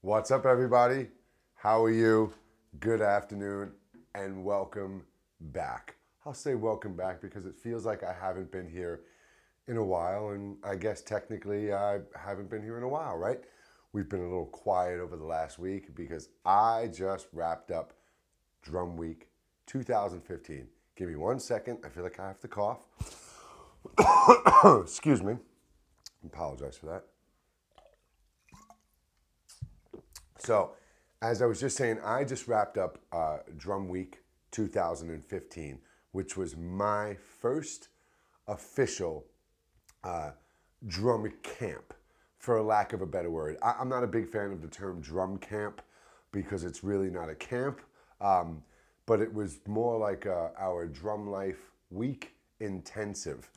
What's up, everybody? How are you? Good afternoon, and welcome back. I'll say welcome back because it feels like I haven't been here in a while, and I guess technically I haven't been here in a while, right? We've been a little quiet over the last week because I just wrapped up Drum Week 2015. Give me 1 second. I feel like I have to cough. Excuse me. Apologize for that. So, as I was just saying, I just wrapped up Drum Week 2015, which was my first official drum camp, for lack of a better word. I'm not a big fan of the term drum camp because it's really not a camp, but it was more like our Drum Life Week intensive.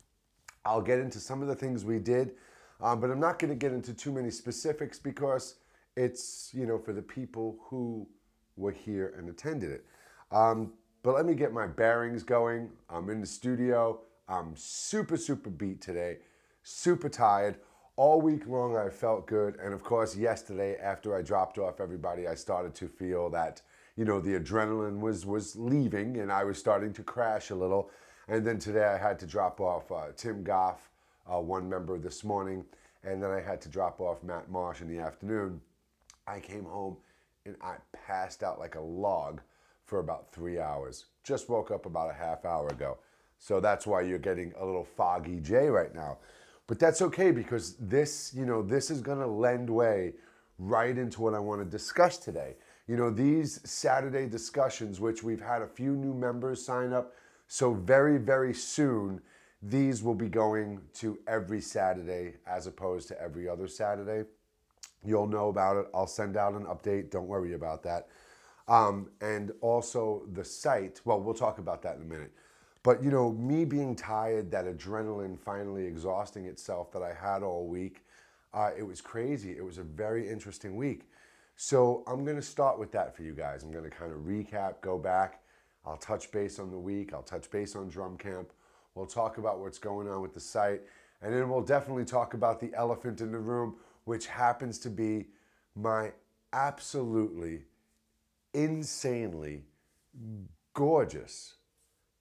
I'll get into some of the things we did, but I'm not going to get into too many specifics because it's, for the people who were here and attended it. But let me get my bearings going. I'm in the studio. I'm super, super beat today, super tired. All week long I felt good. And of course, yesterday after I dropped off everybody, I started to feel that, the adrenaline was leaving and I was starting to crash a little. And then today I had to drop off Tim Goff, one member this morning, and then I had to drop off Matt Marsh in the afternoon. I came home and I passed out like a log for about 3 hours. Just woke up about a half hour ago. So that's why you're getting a little foggy J right now. But that's okay because this is gonna lend way right into what I want to discuss today. These Saturday discussions, which we've had a few new members sign up, so very, very soon, these will be going to every Saturday as opposed to every other Saturday. You'll know about it. I'll send out an update. Don't worry about that. And also the site, well, we'll talk about that in a minute. But, me being tired, that adrenaline finally exhausting itself that I had all week, it was crazy. It was a very interesting week. So I'm going to start with that for you guys. I'm going to kind of recap, go back. I'll touch base on the week. I'll touch base on drum camp. We'll talk about what's going on with the site. And then we'll definitely talk about the elephant in the room, which happens to be my absolutely insanely gorgeous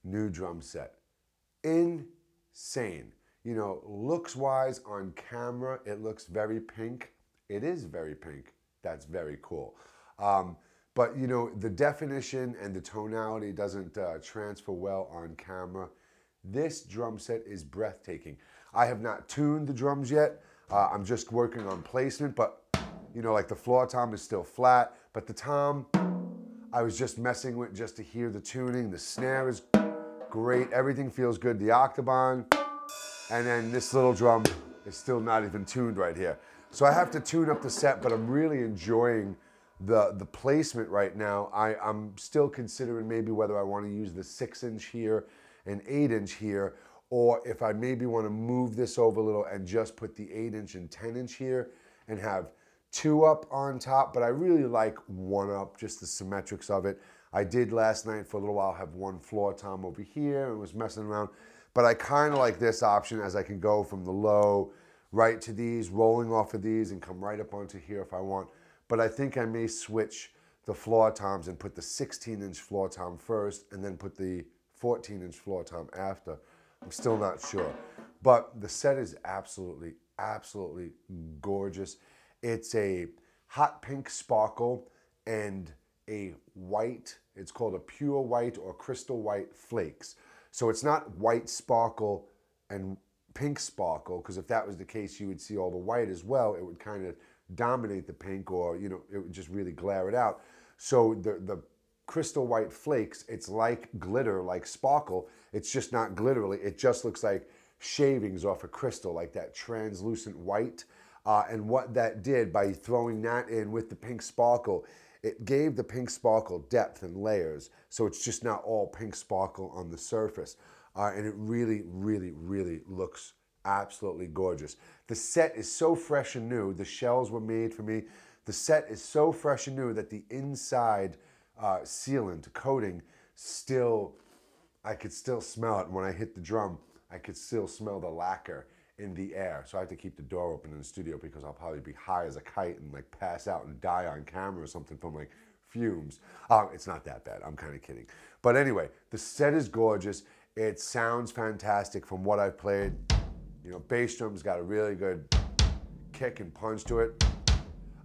new drum set. Insane. Looks wise on camera, it looks very pink. It is very pink. That's very cool. But the definition and the tonality doesn't transfer well on camera. This drum set is breathtaking. I have not tuned the drums yet. I'm just working on placement, but like the floor tom is still flat, but the tom I was just messing with just to hear the tuning. The snare is great. Everything feels good. The octagon, and then this little drum is still not even tuned right here. So I have to tune up the set, but I'm really enjoying the placement right now. I'm still considering maybe whether I want to use the 6-inch here and 8-inch here, or if I maybe want to move this over a little and just put the 8-inch and 10-inch here and have 2 up on top. But I really like 1 up, just the symmetrics of it. I did last night for a little while have 1 floor tom over here and was messing around. But I kind of like this option, as I can go from the low right to these, rolling off of these and come right up onto here if I want. But I think I may switch the floor toms and put the 16-inch floor tom first and then put the 14-inch floor tom after. I'm still not sure. But the set is absolutely, absolutely gorgeous. It's a hot pink sparkle and a white, it's called a pure white or crystal white flakes. So it's not white sparkle and pink sparkle, because if that was the case, you would see all the white as well. It would kind of dominate the pink, or it would just really glare it out. So the crystal white flakes, it's like glitter, like sparkle. It's just not glitterly. It just looks like shavings off a crystal, like that translucent white. And what that did by throwing that in with the pink sparkle, it gave the pink sparkle depth and layers. So it's just not all pink sparkle on the surface. And it really, really, really looks absolutely gorgeous. The set is so fresh and new. The shells were made for me. The set is so fresh and new that the inside sealant coating still, I could still smell it. When I hit the drum, I could still smell the lacquer. in the air. So I have to keep the door open in the studio because I'll probably be high as a kite and like pass out and die on camera or something from like fumes. It's not that bad. I'm kind of kidding. But anyway, the set is gorgeous. It sounds fantastic from what I've played. You know, bass drum's got a really good kick and punch to it.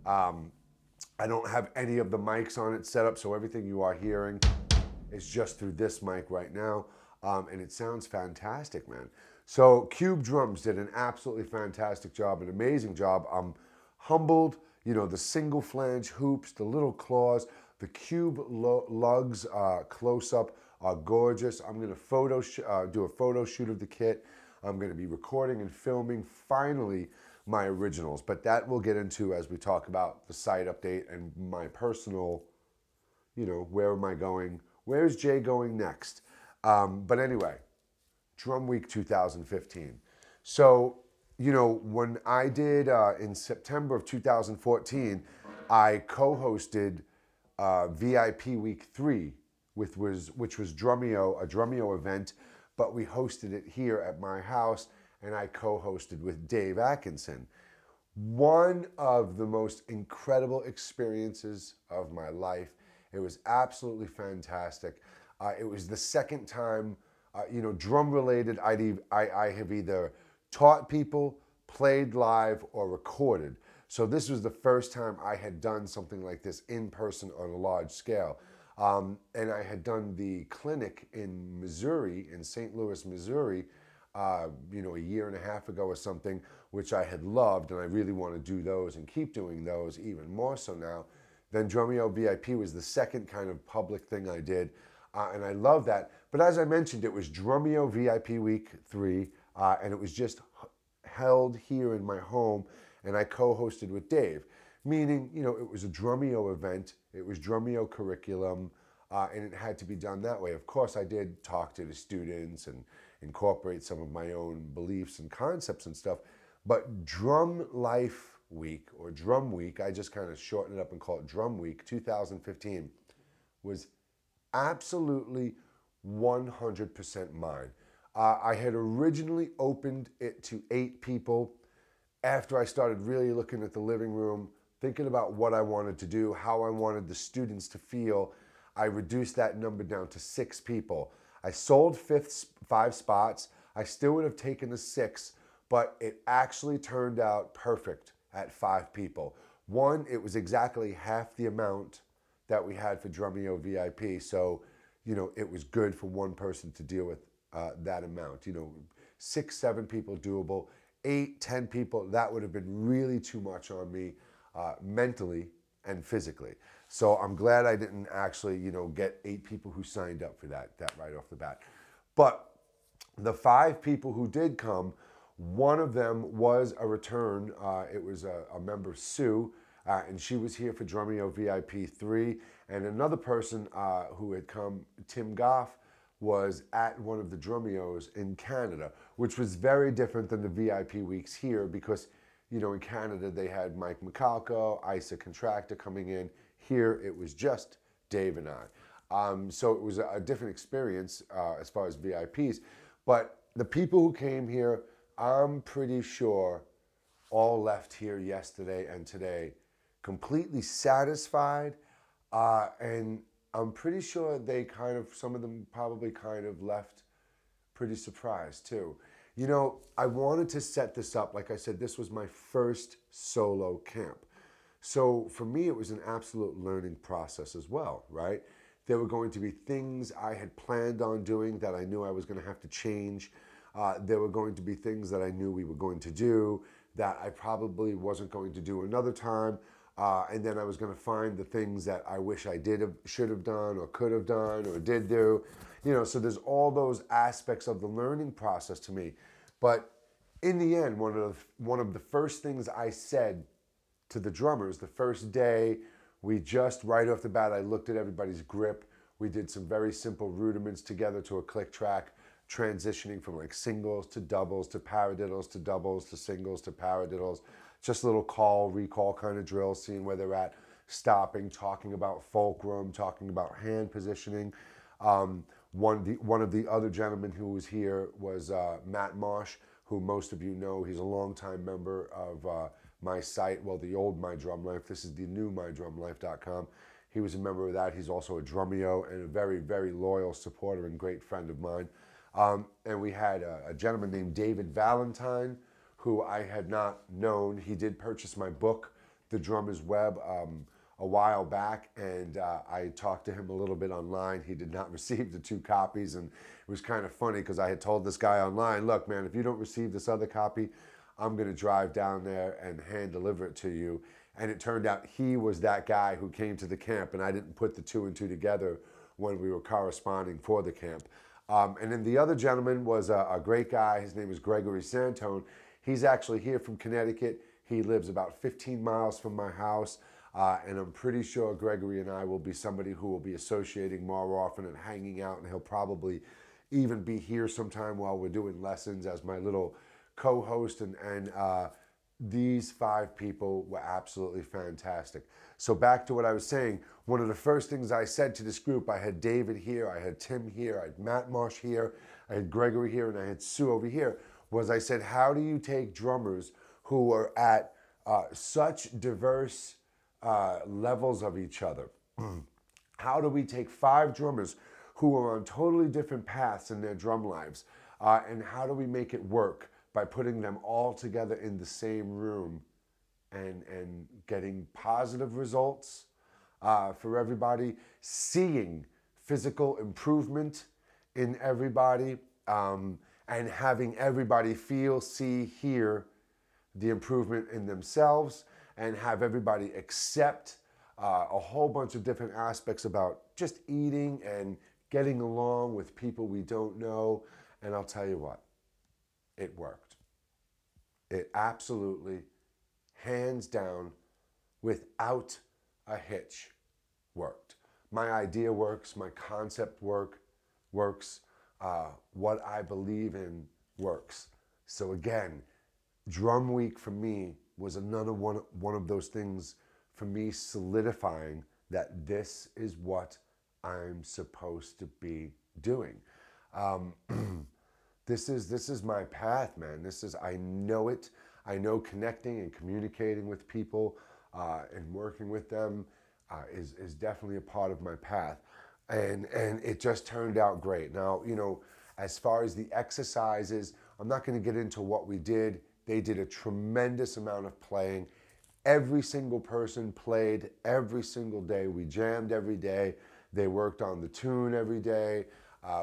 I don't have any of the mics on it set up, so everything you are hearing is just through this mic right now. And it sounds fantastic, man. So Cube Drums did an absolutely fantastic job, an amazing job. I'm humbled. You know, the single flange hoops, the little claws, the Cube lugs close up are gorgeous. I'm going to do a photo shoot of the kit. I'm going to be recording and filming finally my originals, but that we'll get into as we talk about the site update and my personal, you know, where am I going? Where's Jay going next? But anyway, Drum Week 2015. So, you know, when I did in September of 2014, I co-hosted VIP Week 3, which was Drumeo, a Drumeo event, but we hosted it here at my house, and I co-hosted with Dave Atkinson. One of the most incredible experiences of my life. It was absolutely fantastic. It was the second time, you know, drum related, I have either taught people, played live, or recorded. So this was the first time I had done something like this in person on a large scale. And I had done the clinic in Missouri, in St. Louis, Missouri, you know, a year and a half ago or something, which I had loved, and I really want to do those and keep doing those even more so now. Then Drumeo VIP was the second kind of public thing I did, and I love that. But as I mentioned, it was Drumeo VIP Week 3, and it was just held here in my home, and I co-hosted with Dave, meaning, you know, it was a Drumeo event, it was Drumeo curriculum, and it had to be done that way. Of course, I did talk to the students and incorporate some of my own beliefs and concepts and stuff, but Drum Life Week, or Drum Week, I just kind of shortened it up and called it Drum Week 2015, was absolutely 100% mine. I had originally opened it to 8 people. After I started really looking at the living room, thinking about what I wanted to do, how I wanted the students to feel, I reduced that number down to 6 people. I sold 5 spots. I still would have taken the 6, but it actually turned out perfect at 5 people. One, it was exactly half the amount that we had for Drumeo VIP. So, you know, it was good for one person to deal with that amount. You know, 6, 7 people doable. 8, 10 people, that would have been really too much on me mentally and physically. So I'm glad I didn't actually, you know, get 8 people who signed up for that right off the bat. But the 5 people who did come, one of them was a return. It was a member, Sue, and she was here for Drumeo VIP 3. And another person who had come, Tim Goff, was at one of the Drumeos in Canada, which was very different than the VIP weeks here because, you know, in Canada they had Mike Michalko, Isa Contractor coming in. Here it was just Dave and I. So it was a different experience as far as VIPs. But the people who came here, I'm pretty sure all left here yesterday and today completely satisfied, and I'm pretty sure they some of them probably kind of left pretty surprised too. You know, I wanted to set this up, like I said, this was my first solo camp. So for me, it was an absolute learning process as well, right? There were going to be things I had planned on doing that I knew I was going to have to change. There were going to be things that I knew we were going to do that I probably wasn't going to do another time. And then I was going to find the things that I wish I should have done or could have done or did do. You know, so there's all those aspects of the learning process to me. But in the end, one of the first things I said to the drummers the first day, we just right off the bat, I looked at everybody's grip. We did some very simple rudiments together to a click track, transitioning from like singles to doubles to paradiddles to doubles to singles to paradiddles. Just a little call, recall kind of drill, seeing where they're at, stopping, talking about fulcrum, talking about hand positioning. One of the other gentlemen who was here was Matt Marsh, who most of you know. He's a longtime member of my site, well, the old My Drum Life. This is the new MyDrumLife.com. He was a member of that. He's also a Drumeo and a very, very loyal supporter and great friend of mine. And we had a gentleman named David Valentine, who I had not known. He did purchase my book, The Drummer's Web, a while back, and I talked to him a little bit online. He did not receive the 2 copies, and it was kind of funny because I had told this guy online, look, man, if you don't receive this other copy, I'm going to drive down there and hand deliver it to you. And it turned out he was that guy who came to the camp, and I didn't put the 2 and 2 together when we were corresponding for the camp. And then the other gentleman was a great guy. His name is Gregory Santone. He's actually here from Connecticut. He lives about 15 miles from my house. And I'm pretty sure Gregory and I will be somebody who will be associating more often and hanging out. And he'll probably even be here sometime while we're doing lessons as my little co-host. And these 5 people were absolutely fantastic. So back to what I was saying, one of the first things I said to this group, I had David here, I had Tim here, I had Matt Marsh here, I had Gregory here, and I had Sue over here, was I said, how do you take drummers who are at such diverse levels of each other? How do we take 5 drummers who are on totally different paths in their drum lives, and how do we make it work by putting them all together in the same room and getting positive results for everybody, seeing physical improvement in everybody, and having everybody feel, see, hear the improvement in themselves, and have everybody accept a whole bunch of different aspects about just eating and getting along with people we don't know. And I'll tell you what, it worked. It absolutely, hands down, without a hitch, worked. My idea works, my concept works, what I believe in works. So again, Drum Week for me was another one of those things for me solidifying that this is what I'm supposed to be doing. This is my path, man. I know it. I know connecting and communicating with people and working with them is definitely a part of my path. And it just turned out great. Now, you know, as far as the exercises, I'm not going to get into what we did. They did a tremendous amount of playing. Every single person played every single day. We jammed every day. They worked on the tune every day.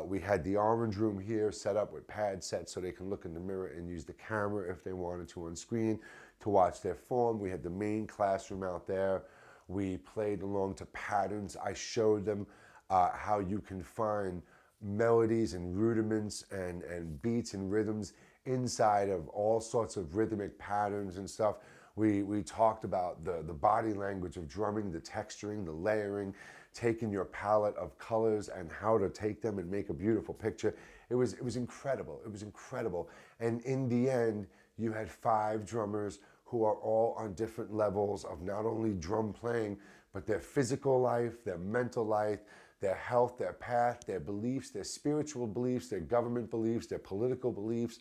We had the orange room here set up with pad sets so they can look in the mirror and use the camera if they wanted to on screen to watch their form. We had the main classroom out there. We played along to patterns. I showed them how you can find melodies and rudiments and beats and rhythms inside of all sorts of rhythmic patterns and stuff. We talked about the body language of drumming, the texturing, the layering, taking your palette of colors and how to take them and make a beautiful picture. It was incredible. It was incredible. And in the end, you had 5 drummers who are all on different levels of not only drum playing, but their physical life, their mental life, their health, their path, their beliefs, their spiritual beliefs, their government beliefs, their political beliefs,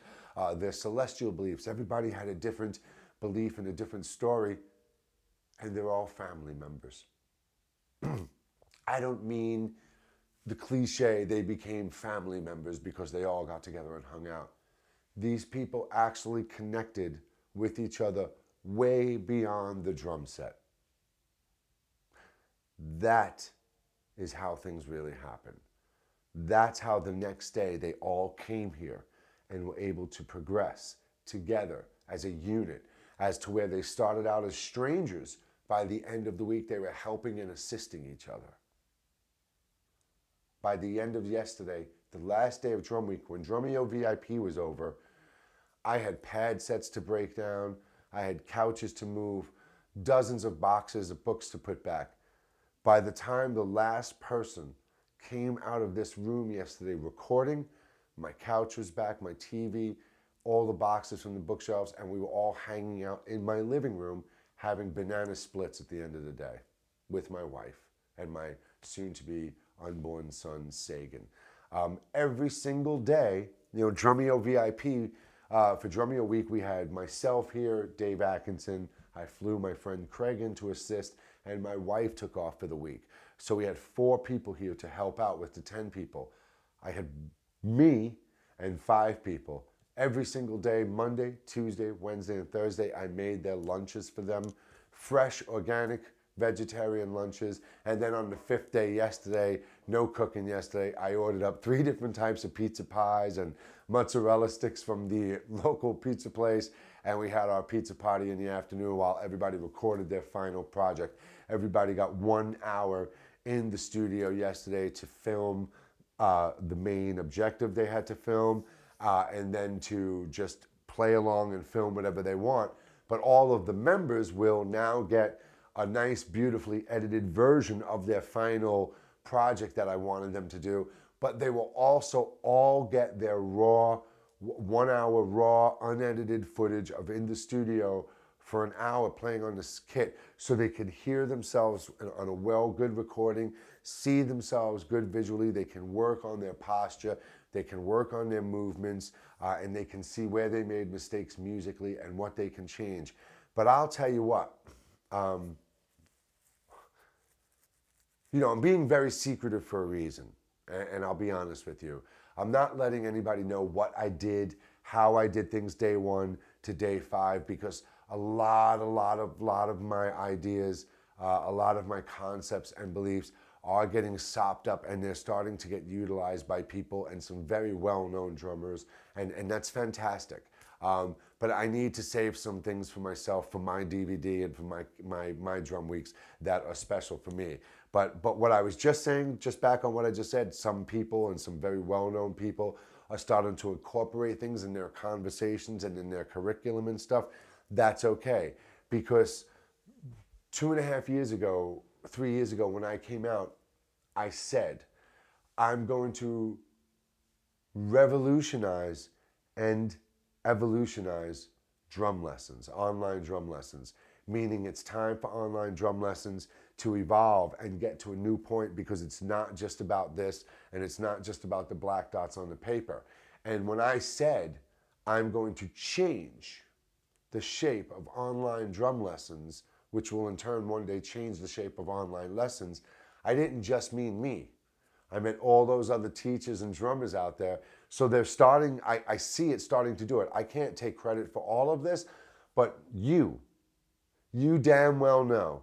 their celestial beliefs. Everybody had a different belief and a different story, and they're all family members. I don't mean the cliche, they became family members because they all got together and hung out. These people actually connected with each other way beyond the drum set. That is how things really happen. That's how the next day they all came here and were able to progress together as a unit, as to where they started out as strangers. By the end of the week, they were helping and assisting each other. By the end of yesterday, the last day of Drum Week, when Drumeo VIP was over, I had pad sets to break down, I had couches to move, dozens of boxes of books to put back. By the time the last person came out of this room yesterday recording, my couch was back, my TV, all the boxes from the bookshelves, and we were all hanging out in my living room having banana splits at the end of the day with my wife and my soon-to-be unborn son, Sagan. Every single day, you know, Drumeo VIP For Drumeo Week, we had myself here, Dave Atkinson. I flew my friend Craig in to assist, and my wife took off for the week. So we had 4 people here to help out with the 10 people. I had me and 5 people. Every single day, Monday, Tuesday, Wednesday, and Thursday, I made their lunches for them. Fresh, organic, vegetarian lunches. And then on the 5th day yesterday, no cooking yesterday, I ordered up 3 different types of pizza pies and mozzarella sticks from the local pizza place. And we had our pizza party in the afternoon while everybody recorded their final project. Everybody got 1 hour in the studio yesterday to film the main objective they had to film, and then to just play along and film whatever they want. But all of the members will now get a nice, beautifully edited version of their final project that I wanted them to do. But they will also all get their raw, 1 hour raw, unedited footage of in the studio for an hour playing on this kit, so they could hear themselves on a good recording, see themselves good visually. They can work on their posture, they can work on their movements, and they can see where they made mistakes musically and what they can change. But I'll tell you what, I'm being very secretive for a reason, and I'll be honest with you. I'm not letting anybody know what I did, how I did things day 1 to day 5, because a lot of my ideas, a lot of my concepts and beliefs are getting sopped up, and they're starting to get utilized by people and some very well-known drummers, and that's fantastic. But I need to save some things for myself, for my DVD and for my drum weeks that are special for me. But what I was just saying, just back on what I just said, some people and some very well-known people are starting to incorporate things in their conversations and in their curriculum and stuff. That's okay, because 2.5 years ago, 3 years ago, when I came out, I said, I'm going to revolutionize and evolutionize drum lessons, online drum lessons, meaning it's time for online drum lessons to evolve and get to a new point, because it's not just about this and it's not just about the black dots on the paper. And when I said I'm going to change the shape of online drum lessons, which will in turn one day change the shape of online lessons, I didn't just mean me. I meant all those other teachers and drummers out there. So they're starting, I see it starting to do it. I can't take credit for all of this, but you damn well know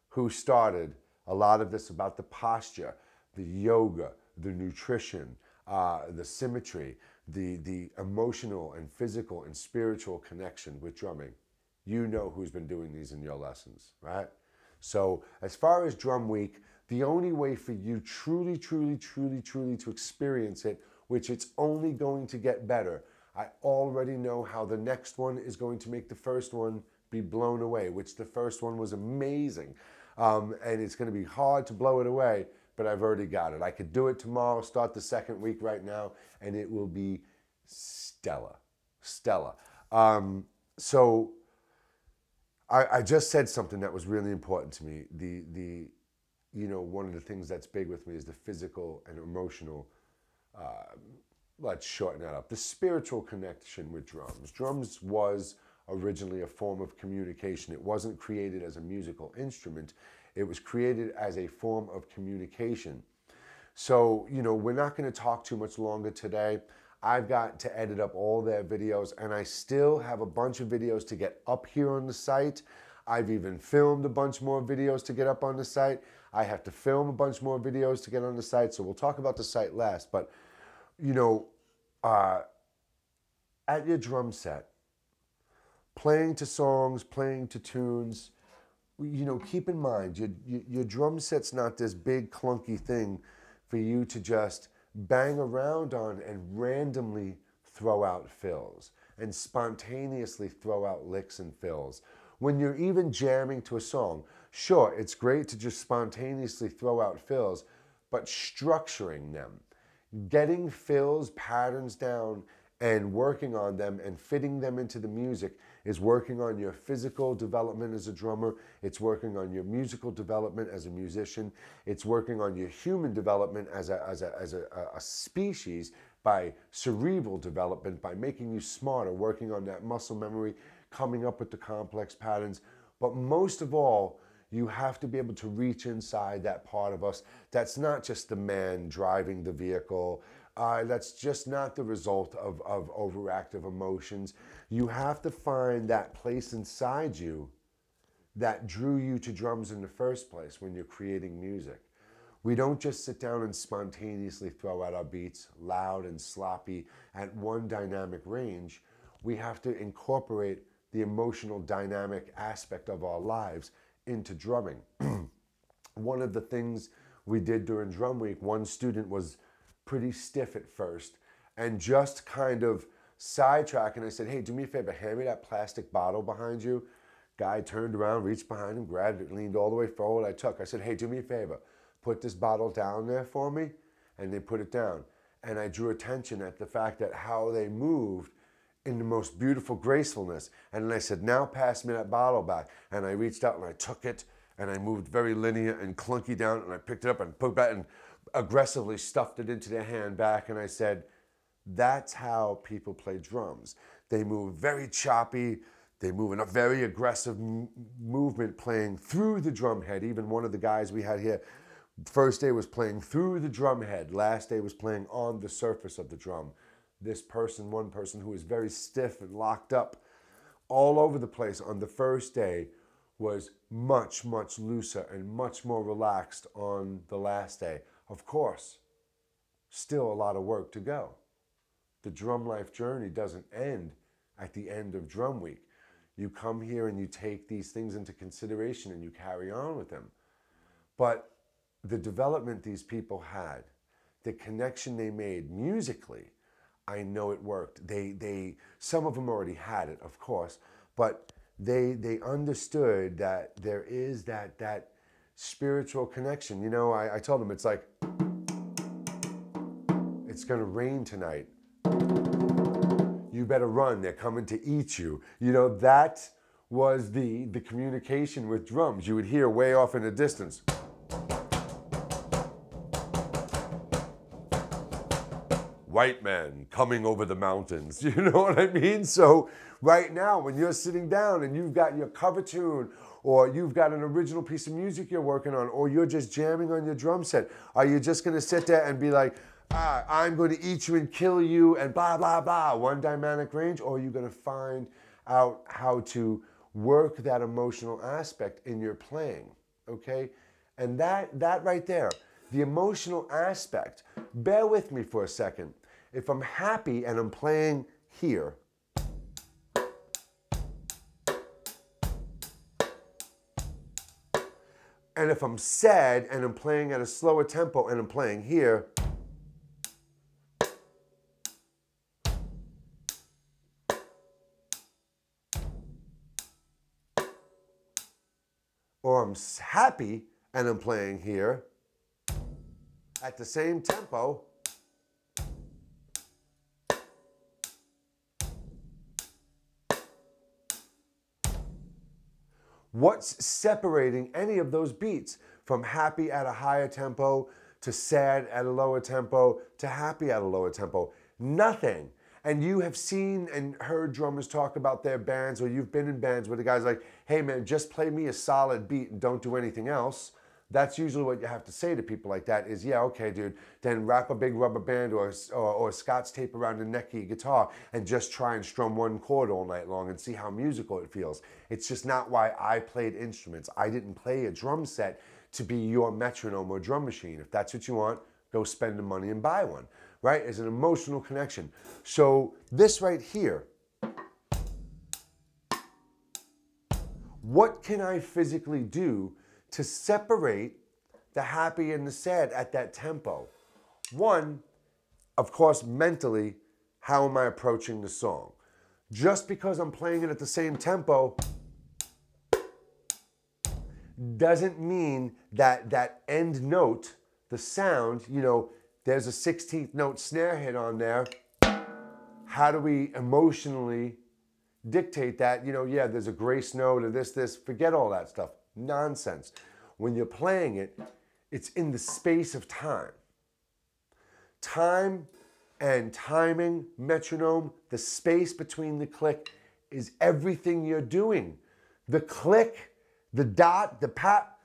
who started a lot of this about the posture, the yoga, the nutrition, the symmetry, the emotional and physical and spiritual connection with drumming. You know who's been doing these in your lessons, right? So as far as Drum Week, the only way for you truly to experience it, which it's only going to get better, I already know how the next one is going to make the first one be blown away, which the first one was amazing. And it's going to be hard to blow it away, but I've already got it. I could do it tomorrow, start the second week right now, and it will be stellar. So I just said something that was really important to me. One of the things that's big with me is the physical and emotional, let's shorten that up, the spiritual connection with drums. Drums was originally a form of communication. It wasn't created as a musical instrument. It was created as a form of communication. So, we're not going to talk too much longer today. I've got to edit up all their videos, and I still have a bunch of videos to get up here on the site. I've even filmed a bunch more videos to get up on the site. I have to film a bunch more videos to get on the site, so we'll talk about the site last. But, at your drum set, playing to songs, playing to tunes, keep in mind, your drum set's not this big clunky thing for you to just bang around on and randomly throw out fills and spontaneously throw out licks and fills. When you're even jamming to a song, sure, it's great to just spontaneously throw out fills, but structuring them, getting fills, patterns down, and working on them and fitting them into the music is working on your physical development as a drummer. It's working on your musical development as a musician. It's working on your human development as a species, by cerebral development, by making you smarter, working on that muscle memory, coming up with the complex patterns. But most of all, you have to be able to reach inside that part of us that's not just the man driving the vehicle, that's just not the result of overactive emotions. You have to find that place inside you that drew you to drums in the first place when you're creating music. We don't just sit down and spontaneously throw out our beats, loud and sloppy, at one dynamic range. We have to incorporate the emotional dynamic aspect of our lives into drumming. One of the things we did during Drum Week, one student was pretty stiff at first and just kind of sidetracked, and I said, hey, do me a favor, hand me that plastic bottle behind you. Guy turned around, reached behind him, grabbed it, leaned all the way forward. I said, hey, do me a favor, put this bottle down there for me. And they put it down. And I drew attention at the fact that how they moved in the most beautiful gracefulness. And then I said, now pass me that bottle back. And I reached out and I took it and I moved very linear and clunky down, and I picked it up and put it back and aggressively stuffed it into their hand back. And I said, that's how people play drums. They move very choppy. They move in a very aggressive movement, playing through the drum head. Even one of the guys we had here, first day was playing through the drum head. Last day was playing on the surface of the drum. This person, one person who was very stiff and locked up all over the place on the first day, was much, much looser and much more relaxed on the last day. Of course, still a lot of work to go. The drum life journey doesn't end at the end of Drum Week. You come here and you take these things into consideration and you carry on with them. But the development these people had, the connection they made musically, I know it worked. Some of them already had it, of course, but they understood that there is that spiritual connection. You know, I told them, it's like, it's gonna rain tonight. You better run, they're coming to eat you. You know, that was the communication with drums. You would hear way off in the distance. White man coming over the mountains, you know what I mean? So right now, when you're sitting down and you've got your cover tune, or you've got an original piece of music you're working on, or you're just jamming on your drum set, are you just gonna sit there and be like, I'm going to eat you and kill you and blah, blah, blah, one dynamic range? Or are you going to find out how to work that emotional aspect in your playing, okay? And that right there, the emotional aspect, bear with me for a second. If I'm happy and I'm playing here, and if I'm sad and I'm playing at a slower tempo and I'm playing here, or I'm happy and I'm playing here at the same tempo, what's separating any of those beats from happy at a higher tempo to sad at a lower tempo to happy at a lower tempo? Nothing. And you have seen and heard drummers talk about their bands, or you've been in bands where the guy's like, hey man, just play me a solid beat and don't do anything else. That's usually what you have to say to people like that is, yeah, okay, dude, then wrap a big rubber band or Scotch tape around the neck of your guitar and just try and strum one chord all night long and see how musical it feels. It's just not why I played instruments. I didn't play a drum set to be your metronome or drum machine. If that's what you want, go spend the money and buy one, right? It's an emotional connection. So this right here, what can I physically do to separate the happy and the sad at that tempo? One, of course, mentally, how am I approaching the song? Just because I'm playing it at the same tempo doesn't mean that that end note, the sound, you know, there's a 16th note snare hit on there. How do we emotionally dictate that? You know, yeah, there's a grace note or this, forget all that stuff. Nonsense. When you're playing it, it's in the space of time. Time And timing, metronome, the space between the click is everything you're doing. The click, the dot, the pat,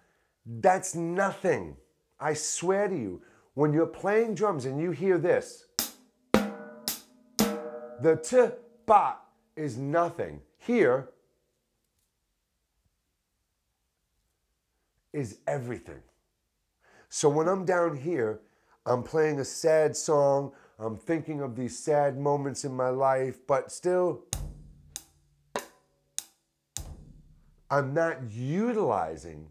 that's nothing. I swear to you, when you're playing drums and you hear this, the t-bot is nothing. Here is everything. So when I'm down here, I'm playing a sad song, I'm thinking of these sad moments in my life, but still, I'm not utilizing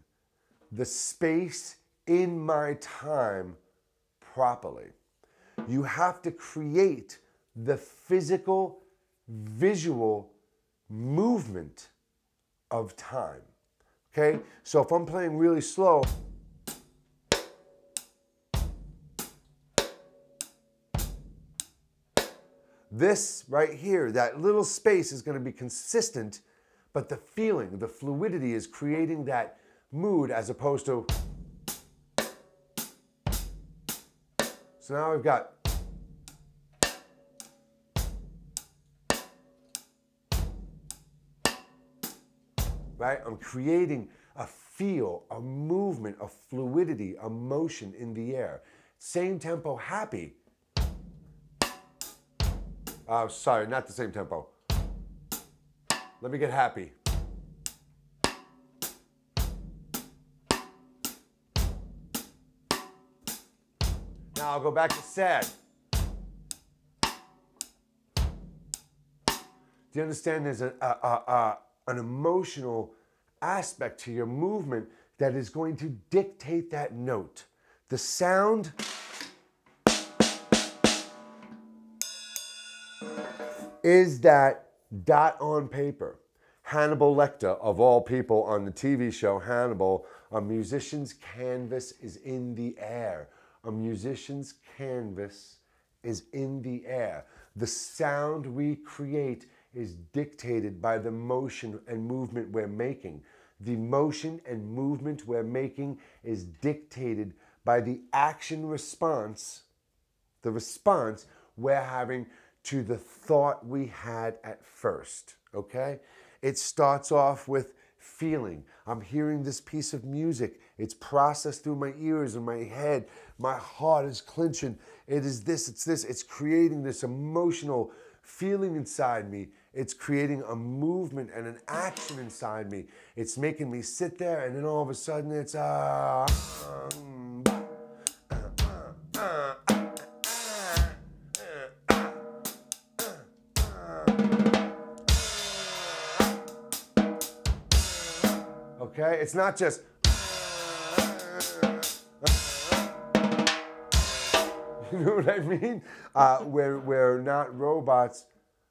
the space in my time properly. You have to create the physical, visual movement of time. Okay? So if I'm playing really slow, this right here, that little space is going to be consistent, but the feeling, the fluidity is creating that mood as opposed to. So now I've got. Right? I'm creating a feel, a movement, a fluidity, a motion in the air. Same tempo, happy. Sorry, not the same tempo. Let me get happy. Now I'll go back to sad. Do you understand there's an emotional aspect to your movement that is going to dictate that note? The sound is that dot on paper. Hannibal Lecter, of all people on the TV show Hannibal, a musician's canvas is in the air. A musician's canvas is in the air. The sound we create is dictated by the motion and movement we're making. The motion and movement we're making is dictated by the action response, the response we're having to the thought we had at first, okay? It starts off with feeling. I'm hearing this piece of music. It's processed through my ears and my head. My heart is clenching. It is this, it's this. It's creating this emotional feeling inside me. It's creating a movement and an action inside me. It's making me sit there, and then all of a sudden it's okay? It's not just you know what I mean? We're not robots,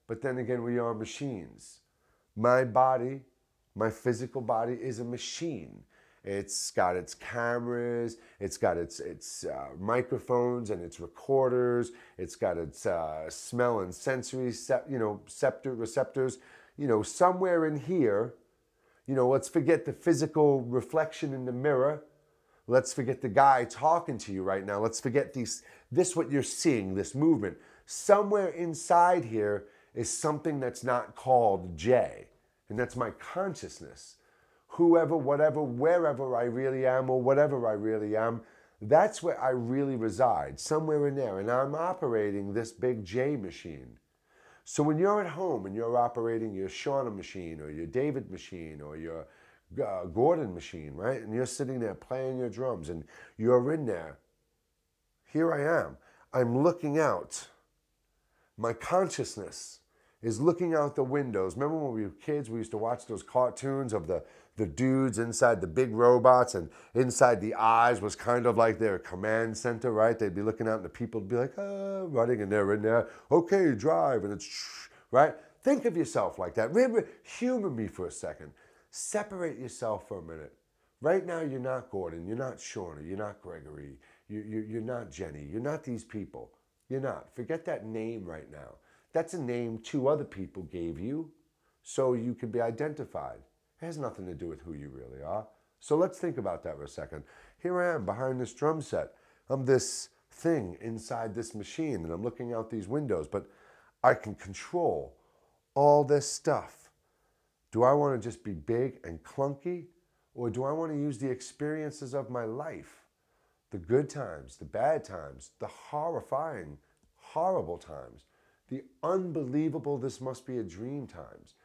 but then again, we are machines. My body, my physical body is a machine. It's got its cameras, it's got its microphones and its recorders, it's got its smell and sensory receptors. You know, somewhere in here, you know, let's forget the physical reflection in the mirror. Let's forget the guy talking to you right now. Let's forget this what you're seeing, this movement. Somewhere inside here is something that's not called J, and that's my consciousness. Whoever, whatever, wherever I really am, or whatever I really am, that's where I really reside, somewhere in there. And I'm operating this big J machine. So when you're at home and you're operating your Shauna machine or your David machine or your Gordon machine, right? And you're sitting there playing your drums and you're in there. Here I am. I'm looking out. My consciousness is looking out the windows. Remember when we were kids, we used to watch those cartoons of the dudes inside the big robots, and inside the eyes was kind of like their command center, right? They'd be looking out and the people would be like, running, and they're in there, okay, drive, and it's, right? Think of yourself like that. Humor me for a second. Separate yourself for a minute. Right now, you're not Gordon, you're not Shauna, you're not Gregory, you're not Jenny, you're not these people. You're not. Forget that name right now. That's a name two other people gave you so you can be identified. It has nothing to do with who you really are. So let's think about that for a second. Here I am behind this drum set. I'm this thing inside this machine, and I'm looking out these windows, but I can control all this stuff. Do I want to just be big and clunky, or do I want to use the experiences of my life? The good times, the bad times, the horrifying, horrible times, the unbelievable this must be a dream times,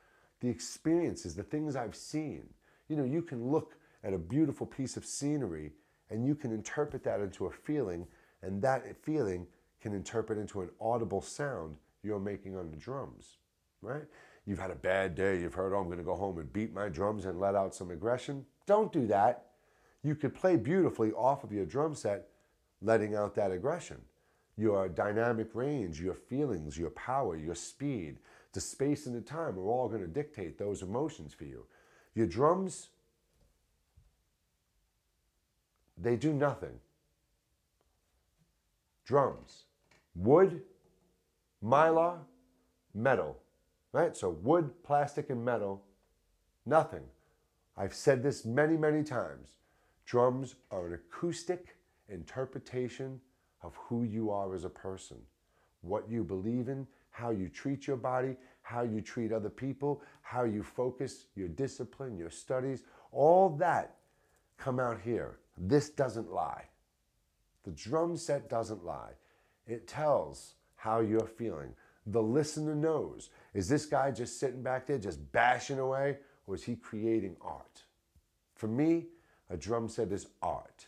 the experiences, the things I've seen. You know, you can look at a beautiful piece of scenery and you can interpret that into a feeling, and that feeling can interpret into an audible sound you're making on the drums, right? You've had a bad day, you've heard, oh, I'm going to go home and beat my drums and let out some aggression. Don't do that. You could play beautifully off of your drum set, letting out that aggression. Your dynamic range, your feelings, your power, your speed, the space and the time are all going to dictate those emotions for you. Your drums, they do nothing. Drums, wood, mylar, metal, right? So wood, plastic, and metal, nothing. I've said this many, many times. Drums are an acoustic interpretation of who you are as a person, what you believe in, how you treat your body, how you treat other people, how you focus, your discipline, your studies, all that come out here. This doesn't lie. The drum set doesn't lie. It tells how you're feeling. The listener knows, is this guy just sitting back there just bashing away, or is he creating art? For me, a drum set is art.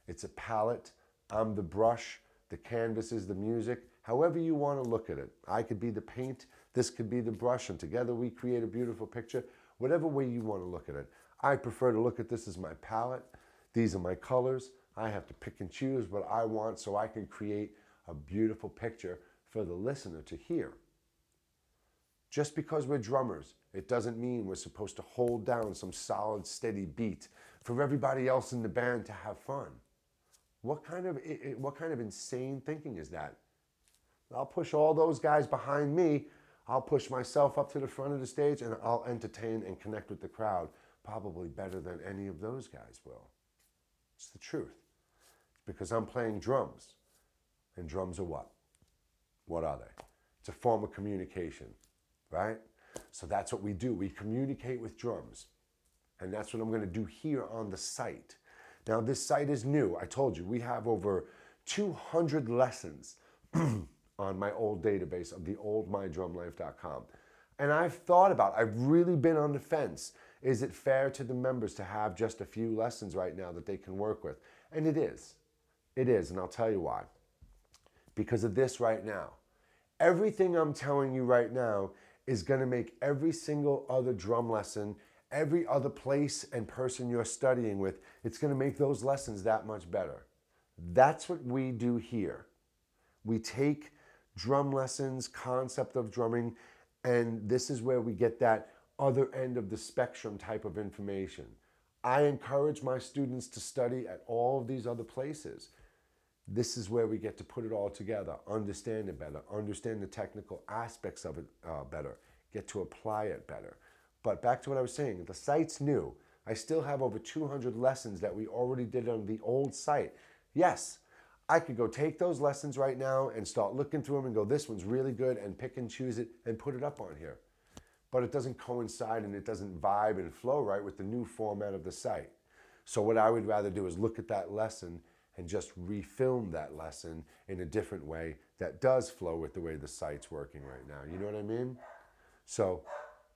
It's a palette. I'm the brush. The canvas is the music. However you want to look at it. I could be the paint. This could be the brush. And together we create a beautiful picture. Whatever way you want to look at it. I prefer to look at this as my palette. These are my colors. I have to pick and choose what I want so I can create a beautiful picture for the listener to hear. Just because we're drummers, it doesn't mean we're supposed to hold down some solid, steady beat for everybody else in the band to have fun. What kind of insane thinking is that? I'll push all those guys behind me. I'll push myself up to the front of the stage and I'll entertain and connect with the crowd probably better than any of those guys will. It's the truth. It's because I'm playing drums. And drums are what? What are they? It's a form of communication, right? So that's what we do. We communicate with drums. And that's what I'm going to do here on the site. Now, this site is new. I told you, we have over 200 lessons on my old database of the old mydrumlife.com. And I've really been on the fence. Is it fair to the members to have just a few lessons right now that they can work with? And it is. It is, and I'll tell you why. Because of this right now. Everything I'm telling you right now is going to make every single other drum lesson, every other place and person you're studying with, it's going to make those lessons that much better. That's what we do here. We take drum lessons, concept of drumming, and this is where we get that other end of the spectrum type of information. I encourage my students to study at all of these other places. This is where we get to put it all together, understand it better, understand the technical aspects of it better, get to apply it better. But back to what I was saying, the site's new. I still have over 200 lessons that we already did on the old site. Yes, I could go take those lessons right now and start looking through them and go, this one's really good, and pick and choose it and put it up on here. But it doesn't coincide and it doesn't vibe and flow right with the new format of the site. So what I would rather do is look at that lesson and just refilm that lesson in a different way that does flow with the way the site's working right now. You know what I mean? So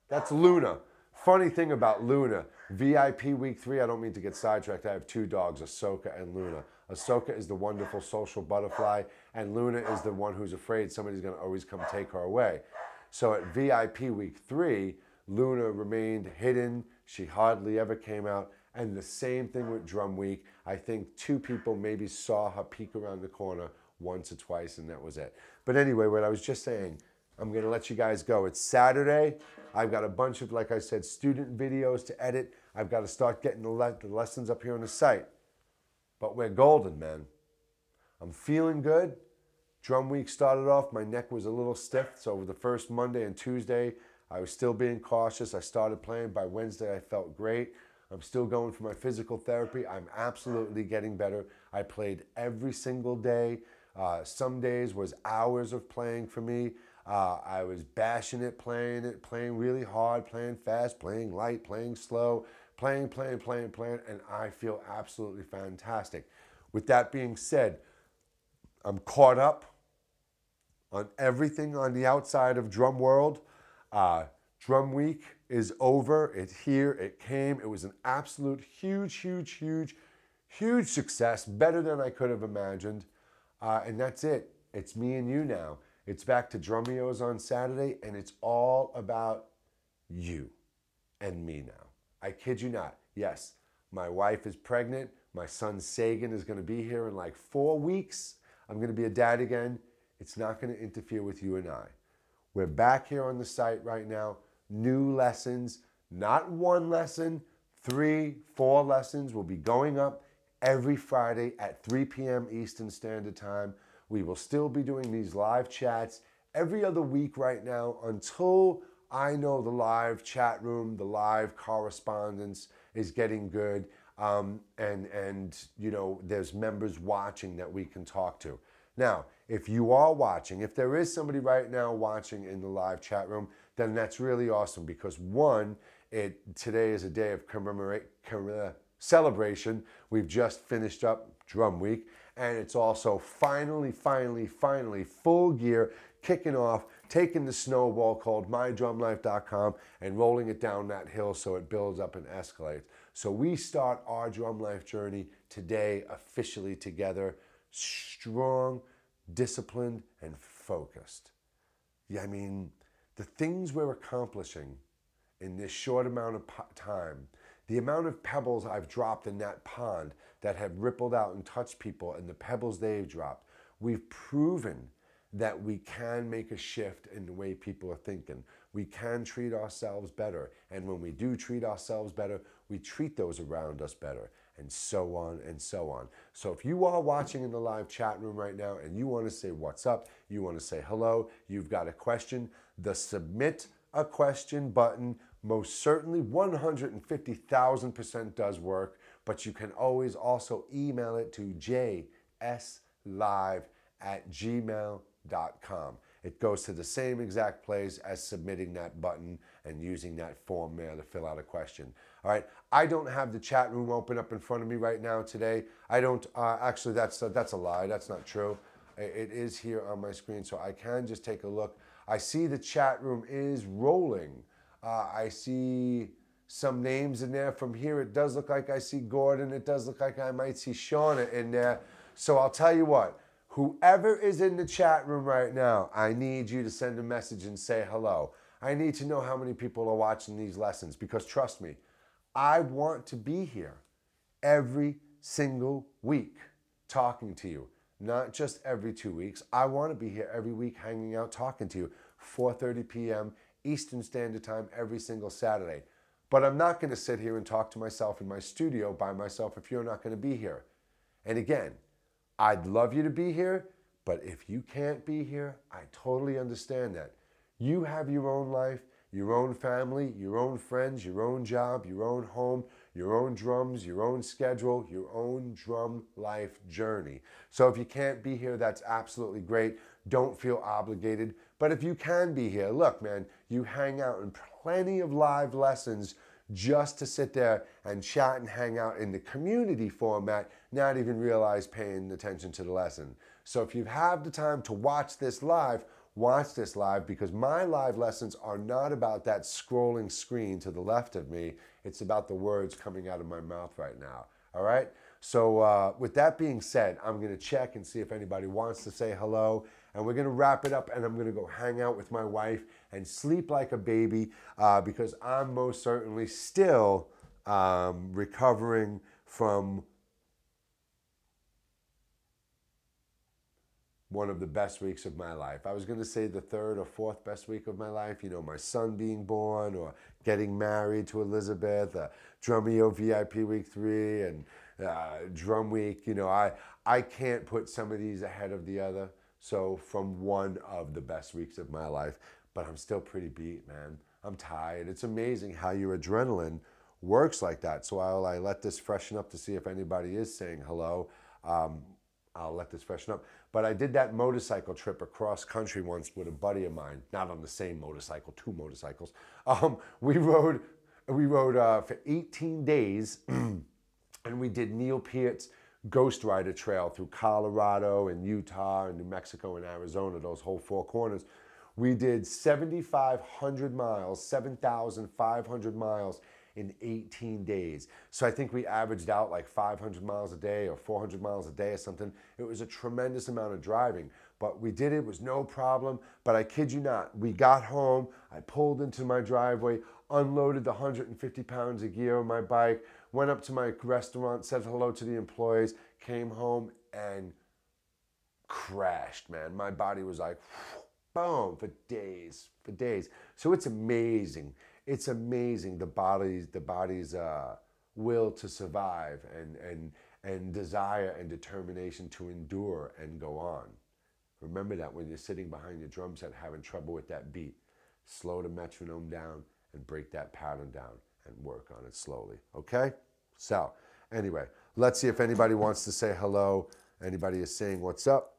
that's Luna. Funny thing about Luna, VIP week 3, I don't mean to get sidetracked. I have 2 dogs, Ahsoka and Luna. Ahsoka is the wonderful social butterfly, and Luna is the one who's afraid somebody's going to always come take her away. So at VIP week 3, Luna remained hidden. She hardly ever came out. And the same thing with Drum Week. I think 2 people maybe saw her peek around the corner once or twice, and that was it. But anyway, what I was just saying, I'm going to let you guys go. It's Saturday. I've got a bunch of, like I said, student videos to edit. I've got to start getting the lessons up here on the site. But we're golden, man. I'm feeling good. Drum Week started off, my neck was a little stiff, so over the first Monday and Tuesday, I was still being cautious. I started playing. By Wednesday, I felt great. I'm still going for my physical therapy. I'm absolutely getting better. I played every single day. Some days was hours of playing for me. I was bashing it, playing really hard, playing fast, playing light, playing slow, playing, and I feel absolutely fantastic. With that being said, I'm caught up on everything on the outside of Drum World. Drum Week is over. It's here. It came. It was an absolute huge success, better than I could have imagined. And that's it. It's me and you now. It's back to Drumeos on Saturday, and it's all about you and me now. I kid you not. Yes, my wife is pregnant. My son Sagan is going to be here in like 4 weeks. I'm going to be a dad again. It's not going to interfere with you and I. We're back here on the site right now. New lessons, not one lesson, 3, 4 lessons will be going up every Friday at 3 p.m. Eastern Standard Time. We will still be doing these live chats every other week right now until I know the live chat room, the live correspondence is getting good, and you know, there's members watching that we can talk to. Now, if you are watching, if there is somebody right now watching in the live chat room, then that's really awesome because one, today is a day of celebration. We've just finished up Drum Week, and it's also finally full gear, kicking off, taking the snowball called mydrumlife.com and rolling it down that hill so it builds up and escalates. So we start our Drum Life journey today officially together, strong, disciplined, and focused. Yeah, I mean, the things we're accomplishing in this short amount of time, the amount of pebbles I've dropped in that pond that have rippled out and touched people and the pebbles they've dropped, we've proven that we can make a shift in the way people are thinking. We can treat ourselves better. And when we do treat ourselves better, we treat those around us better, and so on and so on. So if you are watching in the live chat room right now and you want to say what's up, you want to say hello, you've got a question, the submit a question button most certainly 150,000% does work, but you can always also email it to jslive@gmail.com. It goes to the same exact place as submitting that button and using that form there to fill out a question. All right, I don't have the chat room open up in front of me right now today. I don't, actually that's a lie, that's not true. It is here on my screen, so I can just take a look. I see the chat room is rolling. I see some names in there. From here, it does look like I see Gordon. It does look like I might see Shauna in there. So I'll tell you what, whoever is in the chat room right now, I need you to send a message and say hello. I need to know how many people are watching these lessons because trust me, I want to be here every single week talking to you, not just every 2 weeks. I want to be here every week hanging out talking to you, 4:30 p.m. Eastern Standard Time every single Saturday. But I'm not going to sit here and talk to myself in my studio by myself if you're not going to be here. And again, I'd love you to be here, but if you can't be here, I totally understand that. You have your own life, your own family, your own friends, your own job, your own home, your own drums, your own schedule, your own drum life journey. So if you can't be here, that's absolutely great. Don't feel obligated. But if you can be here, look, man, you hang out in plenty of live lessons just to sit there and chat and hang out in the community format, not even realize paying attention to the lesson. So if you have the time to watch this live because my live lessons are not about that scrolling screen to the left of me. It's about the words coming out of my mouth right now. All right? So with that being said, I'm going to check and see if anybody wants to say hello. And we're going to wrap it up, and I'm going to go hang out with my wife and sleep like a baby because I'm most certainly still recovering from one of the best weeks of my life. I was going to say the third or fourth best week of my life, you know, my son being born or getting married to Elizabeth, Drumeo VIP Week 3 and Drum Week. You know, I can't put some of these ahead of the other. So from one of the best weeks of my life, but I'm still pretty beat, man. I'm tired. It's amazing how your adrenaline works like that. So while I let this freshen up to see if anybody is saying hello, I'll let this freshen up. But I did that motorcycle trip across country once with a buddy of mine, not on the same motorcycle, 2 motorcycles. We rode for 18 days and we did Neil Peart's Ghost Rider Trail through Colorado and Utah and New Mexico and Arizona, those whole 4 corners. We did 7,500 miles, 7,500 miles in 18 days. So I think we averaged out like 500 miles a day or 400 miles a day or something. It was a tremendous amount of driving, but we did it. It was no problem. But I kid you not, we got home, I pulled into my driveway, unloaded the 150 pounds of gear on my bike, went up to my restaurant, said hello to the employees, came home and crashed, man. My body was like, boom, for days. So it's amazing. It's amazing the body's will to survive and desire and determination to endure and go on. Remember that when you're sitting behind your drum set having trouble with that beat, slow the metronome down and break that pattern down and work on it slowly, okay? So, anyway, let's see if anybody wants to say hello. Anybody is saying what's up.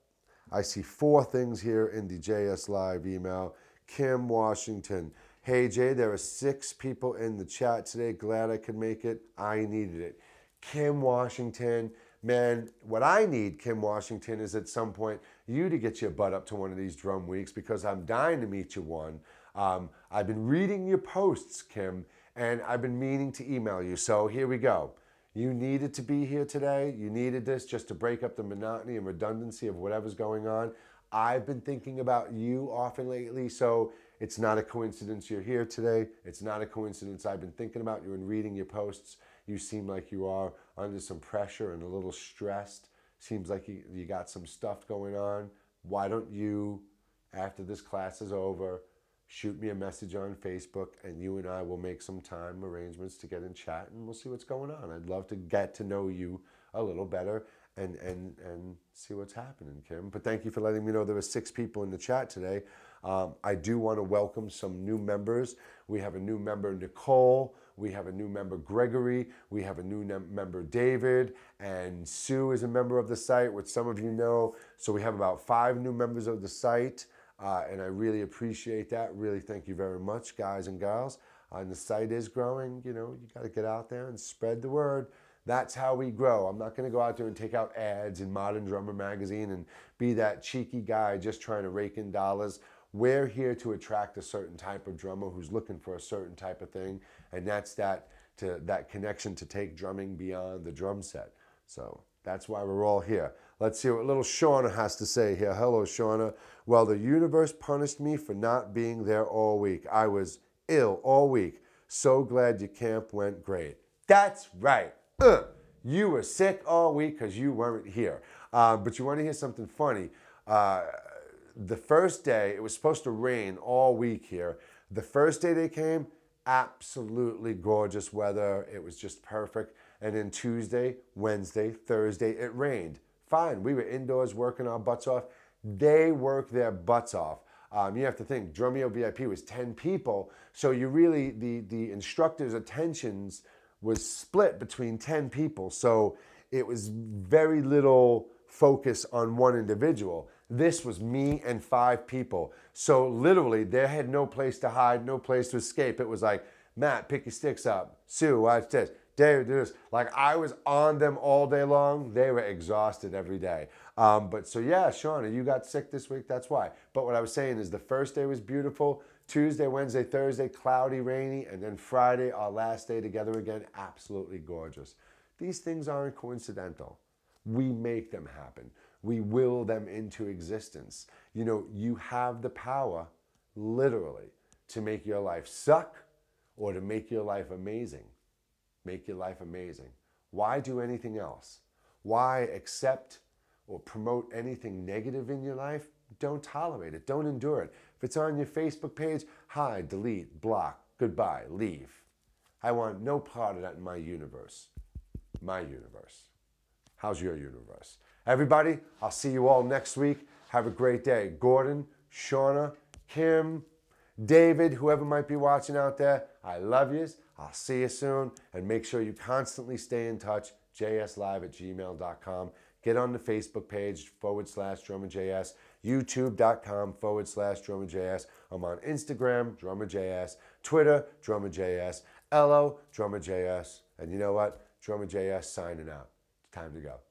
I see 4 things here in the JS Live email. Kim Washington. Hey Jay, there are 6 people in the chat today. Glad I could make it. I needed it. Kim Washington. Man, what I need, Kim Washington, is at some point you to get your butt up to one of these drum weeks because I'm dying to meet you one. I've been reading your posts, Kim, and I've been meaning to email you. So here we go. You needed to be here today. You needed this just to break up the monotony and redundancy of whatever's going on. I've been thinking about you often lately, so it's not a coincidence you're here today. It's not a coincidence I've been thinking about you and reading your posts. You seem like you are under some pressure and a little stressed. Seems like you got some stuff going on. Why don't you, after this class is over, shoot me a message on Facebook and you and I will make some time arrangements to get in chat and we'll see what's going on. I'd love to get to know you a little better and see what's happening, Kim. But thank you for letting me know there were 6 people in the chat today. I do want to welcome some new members. We have a new member, Nicole. We have a new member, Gregory. We have a new member, David. And Sue is a member of the site, which some of you know. So we have about 5 new members of the site. And I really appreciate that. Really thank you very much, guys and gals. And the site is growing. You know, you got to get out there and spread the word. That's how we grow. I'm not going to go out there and take out ads in Modern Drummer magazine and be that cheeky guy just trying to rake in dollars. We're here to attract a certain type of drummer who's looking for a certain type of thing, and that's that connection to take drumming beyond the drum set. So that's why we're all here. Let's see what little Shauna has to say here. Hello, Shauna. Well, the universe punished me for not being there all week. I was ill all week. So glad your camp went great. That's right. You were sick all week because you weren't here. But you want to hear something funny? The first day, it was supposed to rain all week here. The first day they came, absolutely gorgeous weather. It was just perfect. And then Tuesday, Wednesday, Thursday, it rained. Fine, we were indoors working our butts off. They worked their butts off. You have to think, Drumeo VIP was 10 people. So you really, the instructor's attentions was split between 10 people. So it was very little focus on one individual. This was me and 5 people. So literally, they had no place to hide, no place to escape. It was like, Matt, pick your sticks up. Sue, watch this. David, do this. Like, I was on them all day long. They were exhausted every day. But so yeah, Shauna, you got sick this week. That's why. But what I was saying is the first day was beautiful. Tuesday, Wednesday, Thursday, cloudy, rainy. And then Friday, our last day together again, absolutely gorgeous. These things aren't coincidental. We make them happen. We will them into existence. You know, you have the power, literally, to make your life suck or to make your life amazing. Make your life amazing. Why do anything else? Why accept or promote anything negative in your life? Don't tolerate it. Don't endure it. If it's on your Facebook page, hide, delete, block, goodbye, leave. I want no part of that in my universe. My universe. How's your universe? Everybody, I'll see you all next week. Have a great day. Gordon, Shauna, Kim, David, whoever might be watching out there, I love yous. I'll see you soon. And make sure you constantly stay in touch. jslive@gmail.com. get on the Facebook page /DrummerJS, youtube.com /DrummerJS. I'm on Instagram, DrummerJS, Twitter, DrummerJS, Ello, DrummerJS. And you know what? DrummerJS signing out. It's time to go.